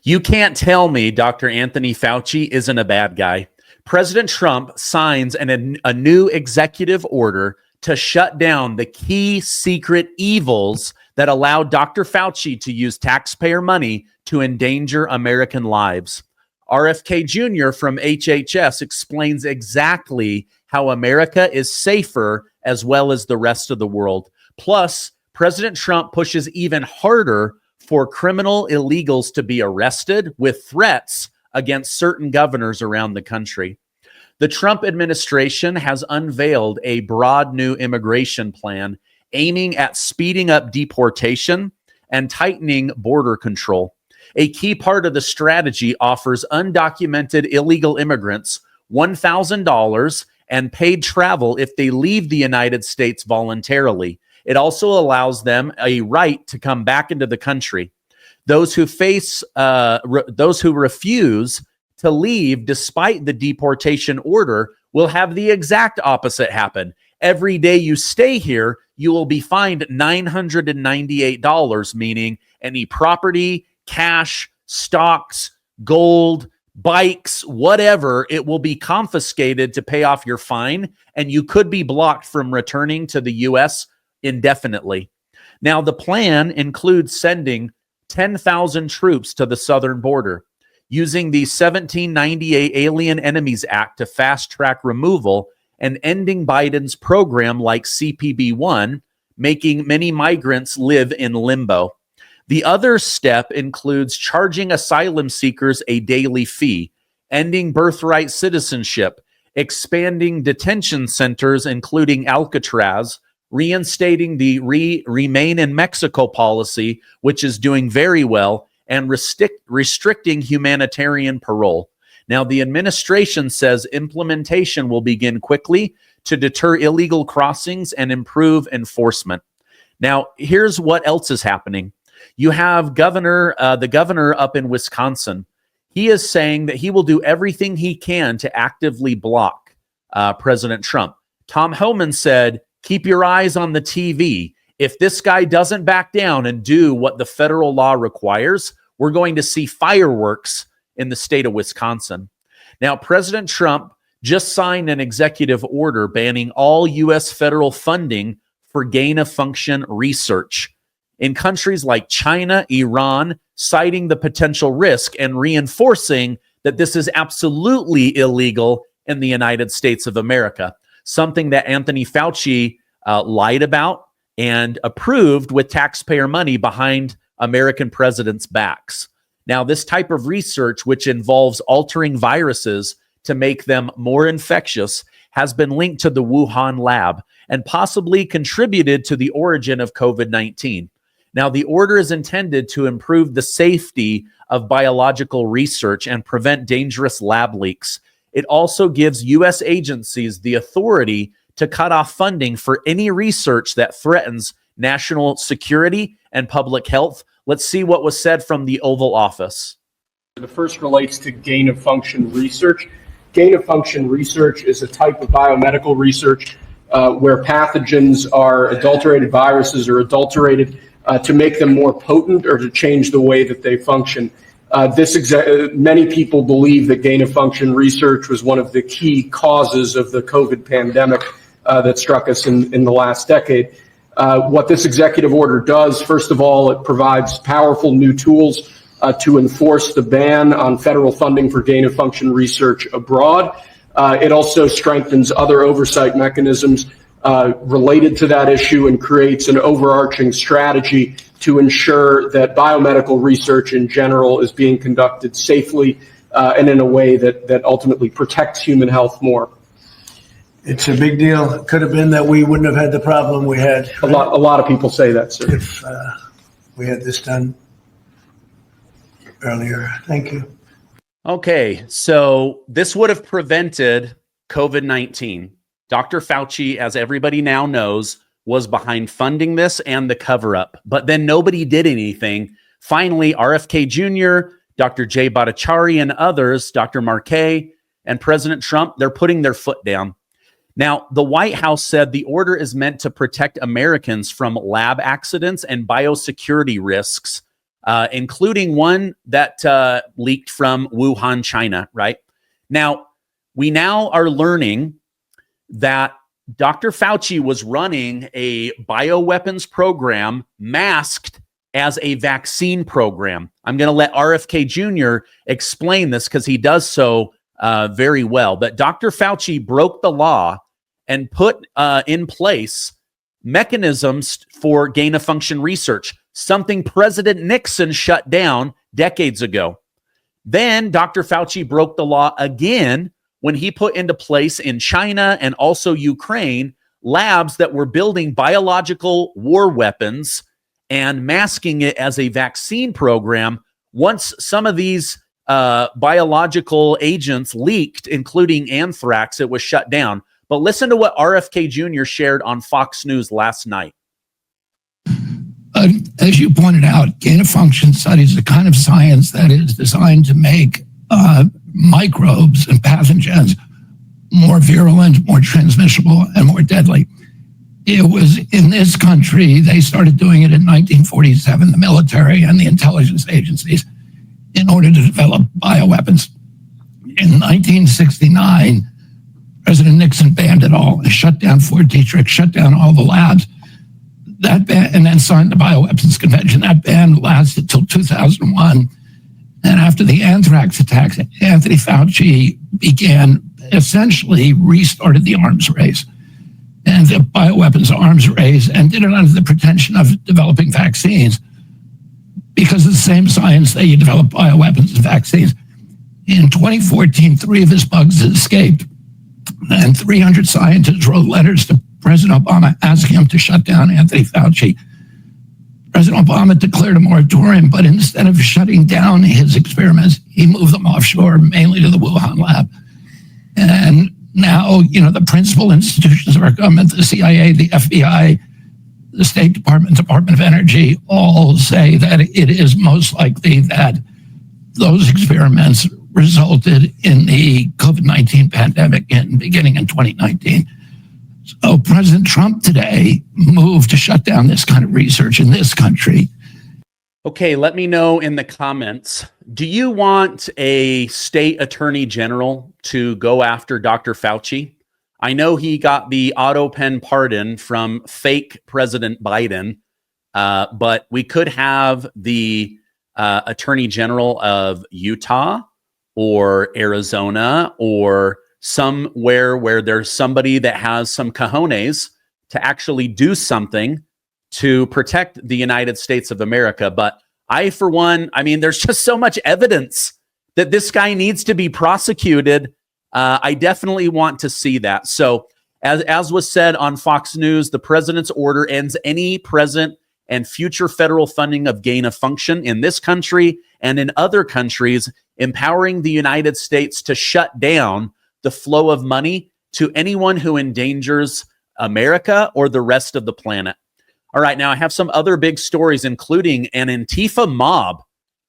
You can't tell me Dr. Anthony Fauci isn't a bad guy. President Trump signs a new executive order to shut down the key secret evils that allow Dr. Fauci to use taxpayer money to endanger American lives. RFK Jr. from HHS explains exactly how America is safer as well as the rest of the world. Plus, President Trump pushes even harder for criminal illegals to be arrested with threats against certain governors around the country. The Trump administration has unveiled a broad new immigration plan aiming at speeding up deportation and tightening border control. A key part of the strategy offers undocumented illegal immigrants $1,000 and paid travel if they leave the United States voluntarily. It also allows them a right to come back into the country. Those who refuse to leave despite the deportation order will have the exact opposite happen. Every day you stay here, you will be fined $998, meaning any property, cash, stocks, gold, bikes, whatever, it will be confiscated to pay off your fine, and you could be blocked from returning to the U.S. indefinitely. Now, the plan includes sending 10,000 troops to the southern border, using the 1798 Alien Enemies Act to fast-track removal and ending Biden's program like CBP One, making many migrants live in limbo. The other step includes charging asylum seekers a daily fee, ending birthright citizenship, expanding detention centers, including Alcatraz, reinstating the Remain in Mexico policy, which is doing very well, and restricting humanitarian parole. Now, the administration says implementation will begin quickly to deter illegal crossings and improve enforcement. Now, here's what else is happening. You have the governor up in Wisconsin. He is saying that he will do everything he can to actively block President Trump. Tom Homan said, keep your eyes on the TV. If this guy doesn't back down and do what the federal law requires, we're going to see fireworks in the state of Wisconsin. Now, President Trump just signed an executive order banning all U.S. federal funding for gain-of-function research in countries like China, Iran, citing the potential risk and reinforcing that this is absolutely illegal in the United States of America, something that Anthony Fauci lied about and approved with taxpayer money behind American presidents' backs. Now, this type of research, which involves altering viruses to make them more infectious, has been linked to the Wuhan lab and possibly contributed to the origin of COVID-19. Now, the order is intended to improve the safety of biological research and prevent dangerous lab leaks. It also gives U.S. agencies the authority to cut off funding for any research that threatens national security and public health. Let's see what was said from the Oval Office. The first relates to gain-of-function research. Gain-of-function research is a type of biomedical research where pathogens are adulterated, viruses are adulterated to make them more potent or to change the way that they function. Many people believe that gain-of-function research was one of the key causes of the COVID pandemic that struck us in the last decade. What this executive order does, first of all, it provides powerful new tools to enforce the ban on federal funding for gain-of-function research abroad. It also strengthens other oversight mechanisms related to that issue and creates an overarching strategy to ensure that biomedical research in general is being conducted safely and in a way that ultimately protects human health more. It's a big deal. It could have been that we wouldn't have had the problem we had. A lot of people say that, sir. If we had this done earlier. Thank you. Okay, so this would have prevented COVID-19. Dr. Fauci, as everybody now knows, was behind funding this and the cover-up. But then nobody did anything. Finally, RFK Jr., Dr. Jay Bhattacharya, and others, Dr. Markey, and President Trump, they're putting their foot down. Now, the White House said the order is meant to protect Americans from lab accidents and biosecurity risks including one that leaked from Wuhan, China, right? Now, we now are learning that Dr. Fauci was running a bioweapons program masked as a vaccine program. I'm going to let RFK Jr. explain this because he does so very well. But Dr. Fauci broke the law and put in place mechanisms for gain of function research, something President Nixon shut down decades ago. Then Dr. Fauci broke the law again when he put into place in China and also Ukraine labs that were building biological war weapons and masking it as a vaccine program. Once some of these biological agents leaked, including anthrax, it was shut down. But listen to what RFK Jr. shared on Fox News last night. As you pointed out, gain of function studies is the kind of science that is designed to make microbes and pathogens more virulent, more transmissible, and more deadly. It was in this country, they started doing it in 1947, the military and the intelligence agencies, in order to develop bioweapons. In 1969, President Nixon banned it all, shut down Fort Detrick, shut down all the labs. That ban, and then signed the Bioweapons Convention. That ban lasted till 2001. And after the anthrax attacks, Anthony Fauci began, essentially restarted the arms race and the bioweapons arms race, and did it under the pretension of developing vaccines, because of the same science that you develop bioweapons and vaccines. In 2014, 3 of his bugs escaped, and 300 scientists wrote letters to President Obama asking him to shut down Anthony Fauci. President Obama declared a moratorium, but instead of shutting down his experiments, he moved them offshore, mainly to the Wuhan lab. And now, the principal institutions of our government, the CIA, the FBI, the State Department, Department of Energy, all say that it is most likely that those experiments resulted in the COVID-19 pandemic beginning in 2019. So President Trump today moved to shut down this kind of research in this country. Okay, let me know in the comments. Do you want a state attorney general to go after Dr. Fauci? I know he got the auto pen pardon from fake President Biden, but we could have the attorney general of Utah or Arizona or somewhere where there's somebody that has some cojones to actually do something to protect the United States of America. But I, for one, there's just so much evidence that this guy needs to be prosecuted. I definitely want to see that. So as was said on Fox News, the president's order ends any present and future federal funding of gain of function in this country and in other countries, empowering the United States to shut down the flow of money to anyone who endangers America or the rest of the planet. All right, now I have some other big stories, including an Antifa mob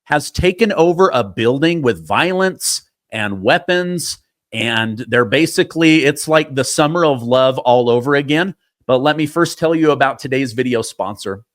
has taken over a building with violence and weapons, and it's like the summer of love all over again. But let me first tell you about today's video sponsor.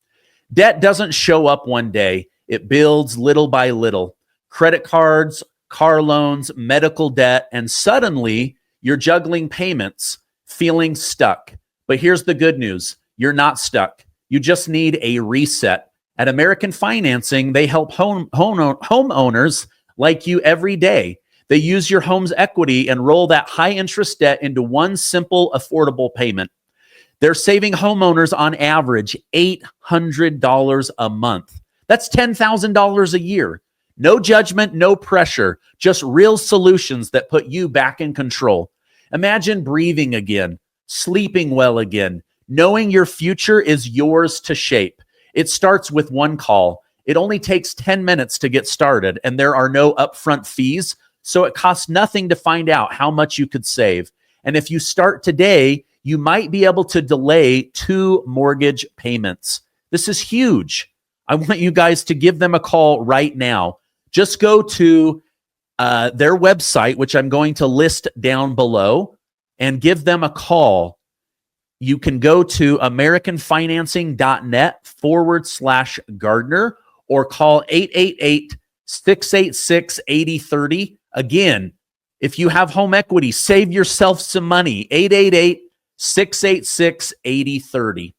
Debt doesn't show up one day. It builds little by little. Credit cards, car loans, medical debt, and suddenly you're juggling payments, feeling stuck. But here's the good news. You're not stuck. You just need a reset. At American Financing, they help homeowners like you every day. They use your home's equity and roll that high interest debt into one simple, affordable payment. They're saving homeowners on average $800 a month. That's $10,000 a year. No judgment, no pressure, just real solutions that put you back in control. Imagine breathing again, sleeping well again, knowing your future is yours to shape. It starts with one call. It only takes 10 minutes to get started, and there are no upfront fees, so it costs nothing to find out how much you could save. And if you start today, you might be able to delay 2 mortgage payments. This is huge. I want you guys to give them a call right now. Just go to their website, which I'm going to list down below, and give them a call. You can go to americanfinancing.net/Gardner, or call 888-686-8030. Again, if you have home equity, save yourself some money. 888-686-8030.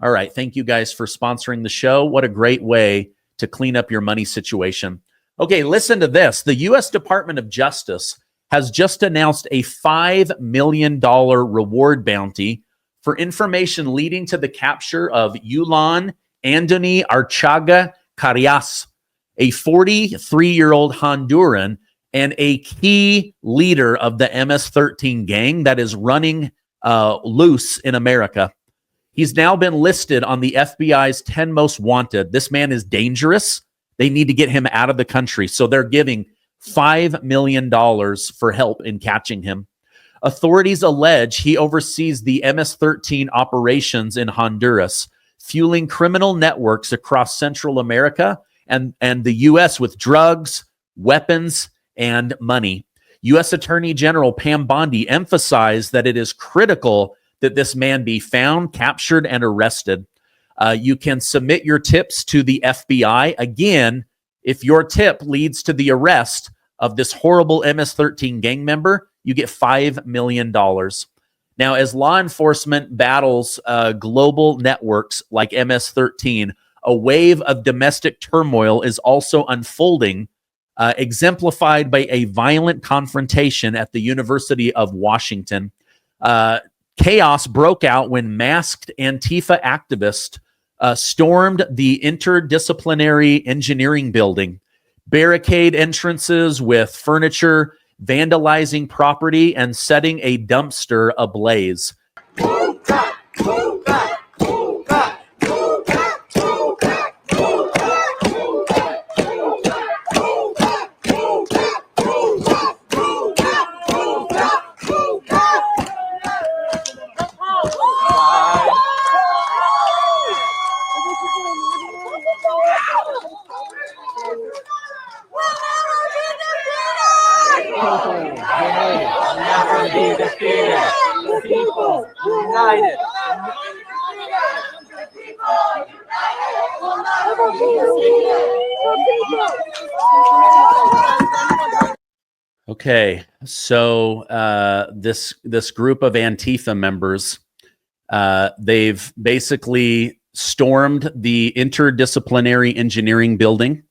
All right. Thank you guys for sponsoring the show. What a great way to clean up your money situation. Okay, listen to this. The U.S. Department of Justice has just announced a $5 million reward bounty for information leading to the capture of Yulan Andoni Archaga Carias, a 43-year-old Honduran and a key leader of the MS-13 gang that is running loose in America. He's now been listed on the FBI's 10 most wanted. This man is dangerous. They need to get him out of the country. So they're giving $5 million for help in catching him. Authorities allege he oversees the MS-13 operations in Honduras, fueling criminal networks across Central America and the U.S. with drugs, weapons, and money. U.S. Attorney General Pam Bondi emphasized that it is critical that this man be found, captured, and arrested. You can submit your tips to the FBI. Again, if your tip leads to the arrest of this horrible MS-13 gang member, you get $5 million. Now, as law enforcement battles global networks like MS-13, a wave of domestic turmoil is also unfolding, exemplified by a violent confrontation at the University of Washington. Chaos broke out when masked Antifa activists stormed the interdisciplinary engineering building, barricade entrances with furniture, vandalizing property, and setting a dumpster ablaze. People united. Okay, so this group of Antifa members, they've basically stormed the interdisciplinary engineering building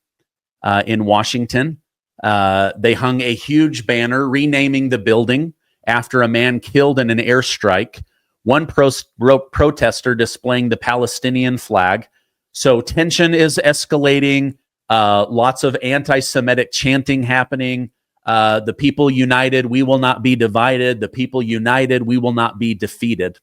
in Washington. They hung a huge banner renaming the building after a man killed in an airstrike, one protester displaying the Palestinian flag. So tension is escalating, lots of anti-Semitic chanting happening. The people united, we will not be divided. The people united, we will not be defeated.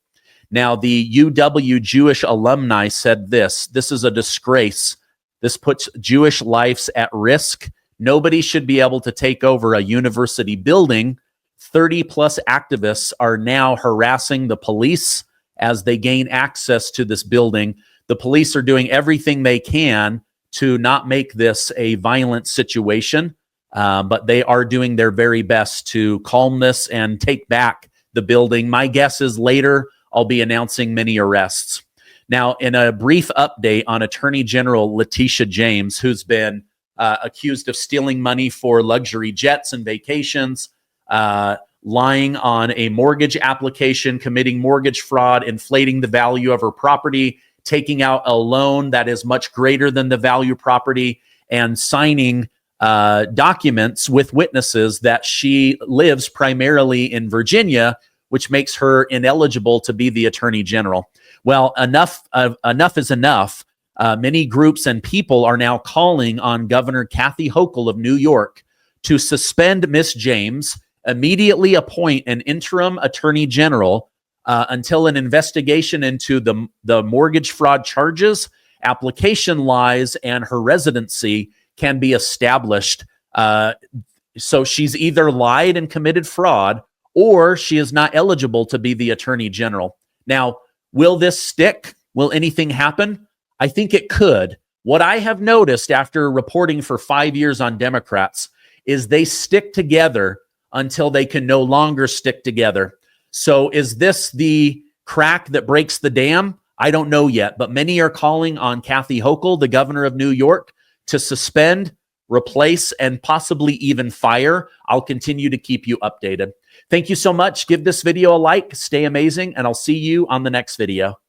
Now, the UW Jewish alumni said this is a disgrace. This puts Jewish lives at risk. Nobody should be able to take over a university building. 30 plus activists are now harassing the police as they gain access to this building. The police are doing everything they can to not make this a violent situation, but they are doing their very best to calm this and take back the building. My guess is later I'll be announcing many arrests. Now, in a brief update on Attorney General Leticia James, who's been accused of stealing money for luxury jets and vacations, lying on a mortgage application, committing mortgage fraud, inflating the value of her property, taking out a loan that is much greater than the value property, and signing documents with witnesses that she lives primarily in Virginia, which makes her ineligible to be the Attorney General. Well, enough is enough. Many groups and people are now calling on Governor Kathy Hochul of New York to suspend Miss James, immediately appoint an interim attorney general until an investigation into the mortgage fraud charges, application lies, and her residency can be established. So she's either lied and committed fraud, or she is not eligible to be the attorney general. Now, will this stick? Will anything happen? I think it could. What I have noticed after reporting for 5 years on Democrats is they stick together until they can no longer stick together. So is this the crack that breaks the dam? I don't know yet, but many are calling on Kathy Hochul, the governor of New York, to suspend, replace, and possibly even fire. I'll continue to keep you updated. Thank you so much. Give this video a like, stay amazing, and I'll see you on the next video.